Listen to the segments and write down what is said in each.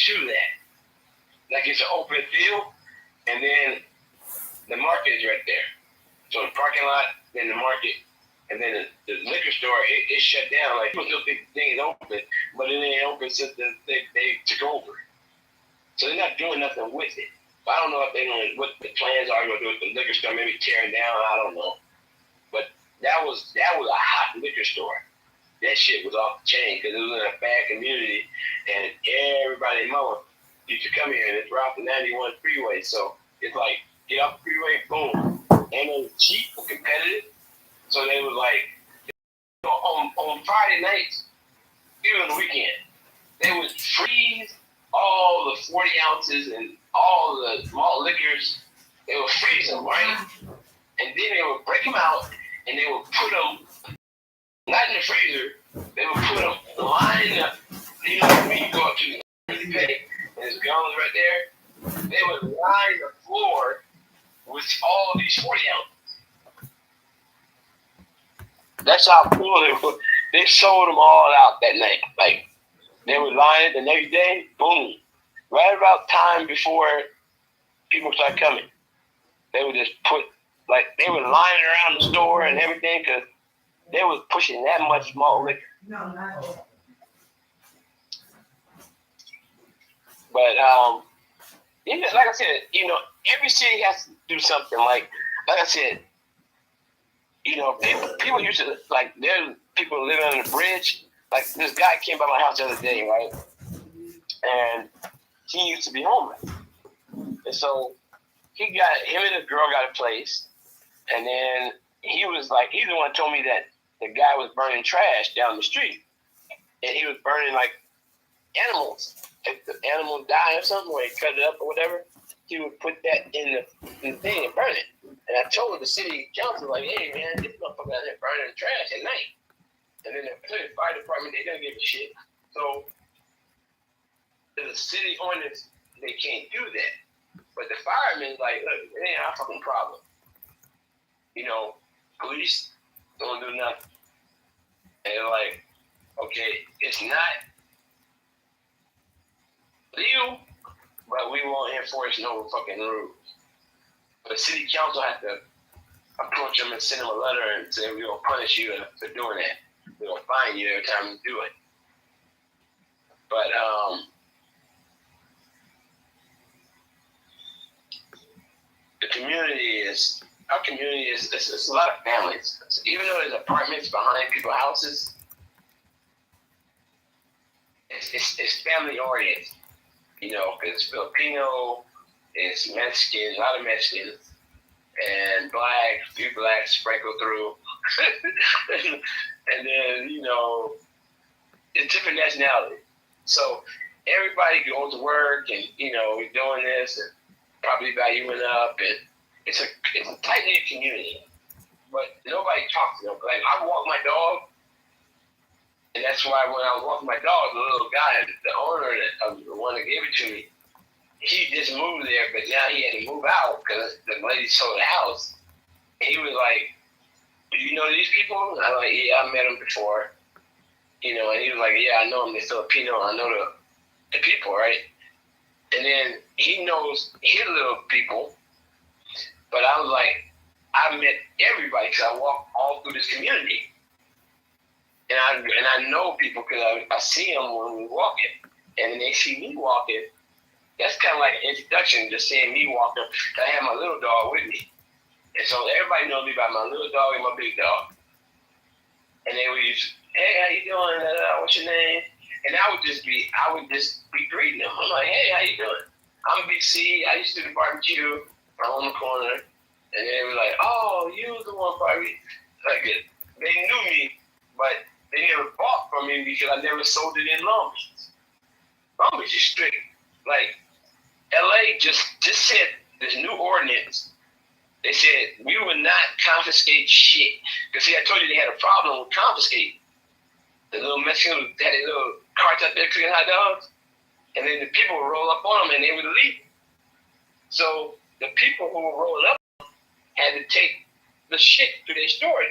to that. Like it's an open field, and then the market is right there. So the parking lot, then the market, and then the liquor store, it shut down. Like people still think things open, but it ain't open since they took over. So they're not doing nothing with it. I don't know if they know what the plans are going to do with the liquor store, maybe tearing down. I don't know. But that was a hot liquor store. That shit was off the chain because it was in a bad community, and everybody mowing used to come here, and it's right off the 91 freeway. So it's like get off the freeway, boom, and it was cheap and competitive. So they was like on Friday nights, even the weekend, they would freeze all the 40 ounces and all the malt liquors. They would freeze them, right? And then they would break them out and they would put them not in the freezer. They would put them lined up. You know, when you go up to the pay and there's gallons right there, they would line the floor with all these 40 ounces. That's how cool they were. They sold them all out that night. Like, they would line it the next day, boom. Right about time before people start coming, they would just put, like, they would line it around the store and everything because they was pushing that much malt liquor. No. But, even, like I said, you know, every city has to do something. Like I said, you know, people used to, like, there's people living on the bridge. Like, this guy came by my house the other day, right? And he used to be homeless. And so him and his girl got a place. And then he was like, he's the one who told me that the guy was burning trash down the street. And he was burning, like, animals. If the animal died or something, or he cut it up or whatever, he would put that in the thing and burn it. And I told the city council, like, hey, man, this motherfucker out there burning trash at night. And then the fire department, they don't give a shit. So, the city ordinance, they can't do that. But the firemen, like, look, it ain't our fucking problem. You know, police don't do nothing. And they're like, okay, it's not legal, but we won't enforce no fucking rules. But the city council has to approach them and send them a letter and say, we're going to punish you for doing that. We're going to fine you every time you do it. But, our community is, it's a lot of families. So even though there's apartments behind people's houses, it's family oriented, you know, because it's Filipino, it's Mexican, a lot of Mexicans, and black, a few blacks sprinkled through. And then, you know, it's different nationality. So everybody goes to work and, you know, we're doing this and property value went up, and it's a tight-knit community. But nobody talks to them. Like, I walk my dog, and that's why when I was walking my dog, the little guy, the owner of the one that gave it to me, he just moved there, but now he had to move out because the lady sold the house. And he was like, do you know these people? And I'm like, yeah, I met them before. You know, and he was like, yeah, I know them. They're Filipino. I know the people, right? And then he knows his little people. But I was like, I met everybody because I walk all through this community. And I know people because I see them when we're walking. And then they see me walking. That's kind of like an introduction, just seeing me walking. I have my little dog with me. And so everybody knows me by my little dog and my big dog. And they would use, hey, how you doing? What's your name? And I would just be greeting them. I'm like, hey, how you doing? I'm Big C. I used to do the barbecue on the corner. And they were like, oh, you was the one barbecue. Like, they knew me, but they never bought from me because I never sold it in Long Beach. Long Beach is strict. Like, LA just said this new ordinance. They said we would not confiscate shit. Because, see, I told you they had a problem with confiscating. The little Mexicans had a little carts out there cooking hot dogs. And then the people would roll up on them and they would leave. So the people who were rolling up had to take the shit to their store,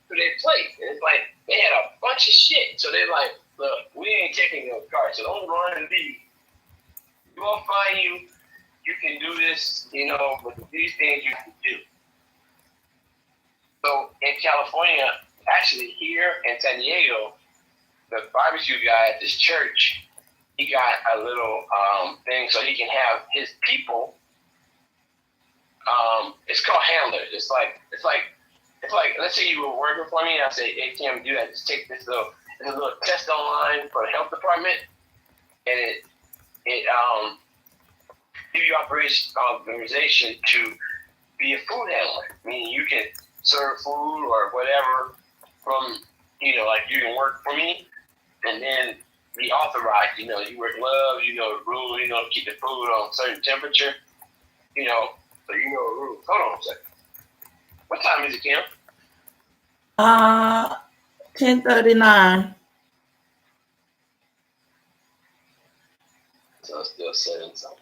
to their place. And it's like, they had a bunch of shit. So they're like, look, we ain't taking those carts, so don't run and leave. gonna find you can do this, with these things you can do. So in California, actually here in San Diego, the barbecue guy at this church, he got a little thing so he can have his people. It's called handlers. It's like let's say you were working for me and I say, hey Tim, do that. Just take this little test online for the health department, and it give you authorization to be a food handler. Meaning you can serve food or whatever from like you can work for me and then be authorized. You wear gloves, the rule, keep the food on a certain temperature, so the rules. Hold on a second. What time is it, Kim? 10:39. So it's still 7 something.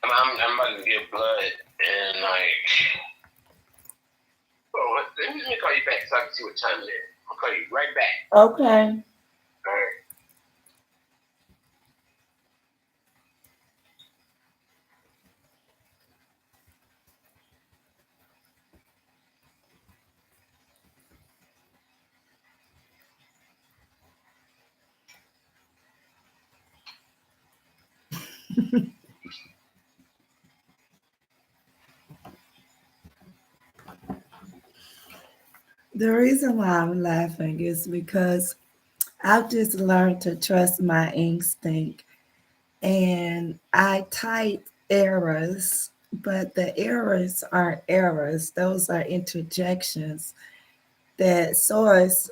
I'm about to get blood and let me call you back so I can see what time it is. I'll call you right back. Okay. All right. The reason why I'm laughing is because I've just learned to trust my instinct, and I type errors, but the errors aren't errors. Those are interjections that Source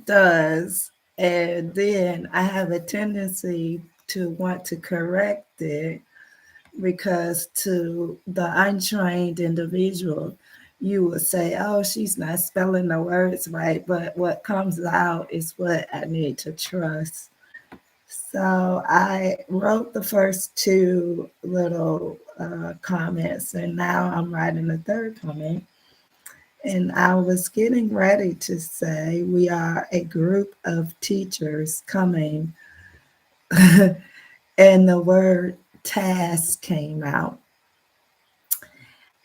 does, and then I have a tendency to want to correct it because to the untrained individual, you will say, oh, she's not spelling the words right, but what comes out is what I need to trust. So I wrote the first two little comments, and now I'm writing the third comment. And I was getting ready to say, we are a group of teachers coming, and the word task came out.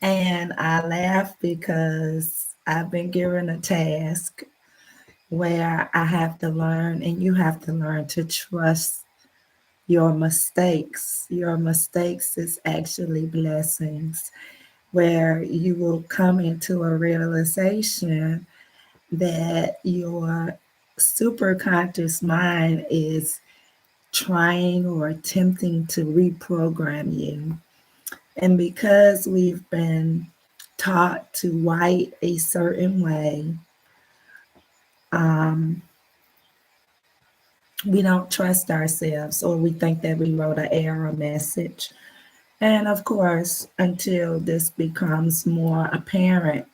And I laugh because I've been given a task where I have to learn, and you have to learn to trust your mistakes. Your mistakes is actually blessings, where you will come into a realization that your superconscious mind is trying or attempting to reprogram you. And because we've been taught to write a certain way, um, we don't trust ourselves, or we think that we wrote an error message. And of course, until this becomes more apparent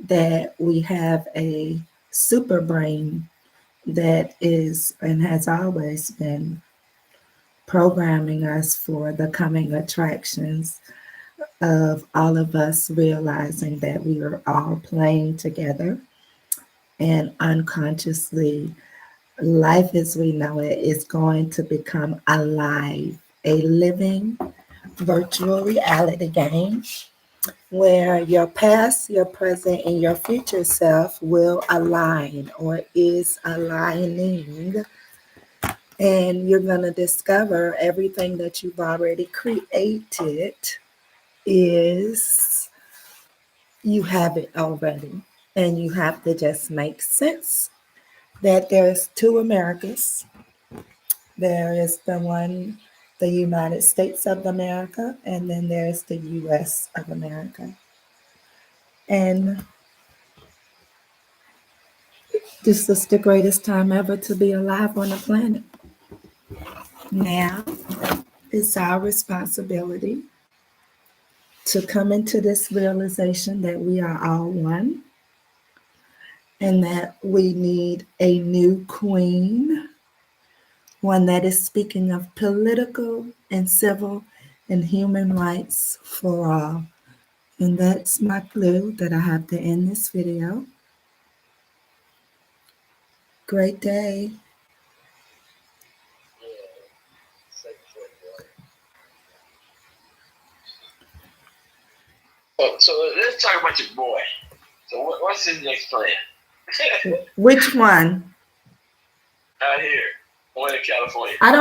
that we have a super brain that is and has always been programming us for the coming attractions of all of us realizing that we are all playing together, and unconsciously life as we know it is going to become alive, a living virtual reality game where your past, your present, and your future self will align or is aligning. And you're going to discover everything that you've already created is you have it already. And you have to just make sense that there's two Americas. There is the one, the United States of America, and then there's the US of America. And this is the greatest time ever to be alive on the planet. Now, It's our responsibility to come into this realization that we are all one and that we need a new queen, one that is speaking of political and civil and human rights for all. And that's my clue that I have to end this video. Great day. So let's talk about your boy. So what's his next plan? Which one? Out here, one in California. I don't